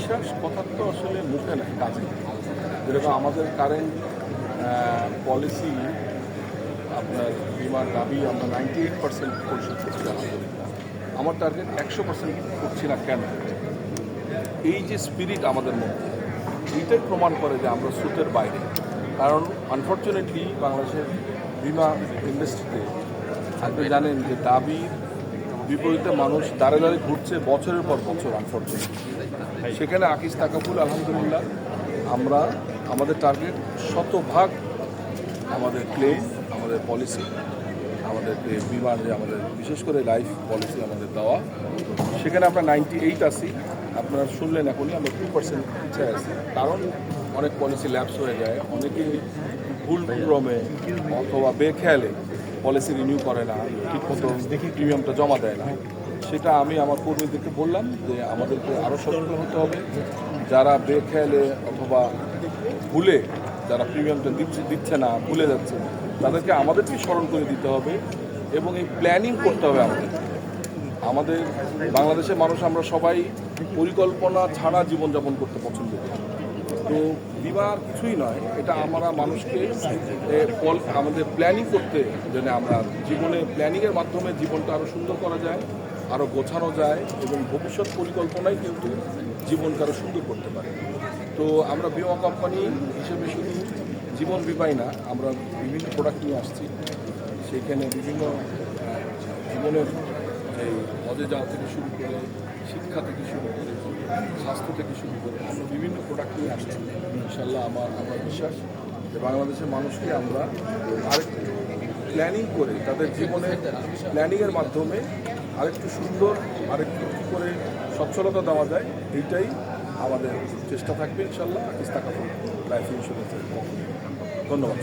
বিশ্বাস কথা তো আসলে মুখে নাই, কাজে। যেরকম আমাদের কারেন্ট পলিসি, আপনার বিমার দাবি আমরা 98% পরিশোধ করছি আলহামদুলিল্লাহ। আমার টার্গেট 100% করছি না কেন? এই যে স্পিরিট আমাদের মধ্যে, এইটাই প্রমাণ করে যে আমরা স্রোতের বাইরে। কারণ আনফর্চুনেটলি বাংলাদেশের বিমা ইন্ডাস্ট্রিতে আপনি জানেন যে দাবির বিপরীতে মানুষ দাঁড়ে দাঁড়িয়ে ঘুরছে বছরের পর বছর। আনফর্চুনেটলি সেখানে আকিস তাকাফুল আলহামদুলিল্লাহ আমরা আমাদের টার্গেট শতভাগ আমাদের ক্লেম, আমাদের পলিসি, আমাদের বিমার যে আমাদের বিশেষ করে লাইফ পলিসি আমাদের দেওয়া, সেখানে আমরা 98 আছি। আপনারা শুনলেন এখনই আমরা 2% পিছিয়ে আছি। কারণ অনেক পলিসি ল্যাপস হয়ে যায়, অনেকে ভুল ক্রমে অথবা বেখেয়ালে পলিসি রিনিউ করে না, ঠিকমতো প্রিমিয়ামটা জমা দেয় না। সেটা আমি আমার কর্মীদেরকে বললাম যে আমাদেরকে আরও সতর্ক হতে হবে। যারা বেখেয়ালে অথবা ভুলে যারা প্রিমিয়ামটা দিচ্ছে না, ভুলে যাচ্ছে, তাদেরকে আমাদেরকে স্মরণ করে দিতে হবে এবং এই প্ল্যানিং করতে হবে। আমাদের বাংলাদেশের মানুষ আমরা সবাই পরিকল্পনা ছাড়া জীবনযাপন করতে পছন্দ করি। তো বিমা কিছুই নয়, এটা আমরা মানুষকে আমাদের প্ল্যানিং করতে, যেন আমরা জীবনে প্ল্যানিংয়ের মাধ্যমে জীবনটা আরও সুন্দর করা যায়, আরও গোছানো যায় এবং ভবিষ্যৎ পরিকল্পনাই কিন্তু জীবনকে আরও সুন্দর করতে পারে। তো আমরা বিমা কোম্পানি হিসেবে শুধু জীবন বিমাই না, আমরা বিভিন্ন প্রোডাক্ট নিয়ে আসছি। সেখানে বিভিন্ন জীবনের এই পদে যাওয়া থেকে শুরু করে, শিক্ষা থেকে শুরু করে, স্বাস্থ্য থেকে শুরু করে আমরা বিভিন্ন প্রোডাক্ট নিয়ে আসছি। ইনশাল্লাহ আমার বিশ্বাস যে বাংলাদেশের মানুষকে আমরা আরেকটু প্ল্যানিং করে তাদের জীবনে প্ল্যানিংয়ের মাধ্যমে আরেকটু সুন্দর, আরেকটু করে সচ্ছলতা দেওয়া যায়, এইটাই আমাদের চেষ্টা থাকবে ইনশাল্লাহ। আকিস তাকাফুল লাইফ ইন্স্যুরেন্সের পক্ষ থেকে ধন্যবাদ।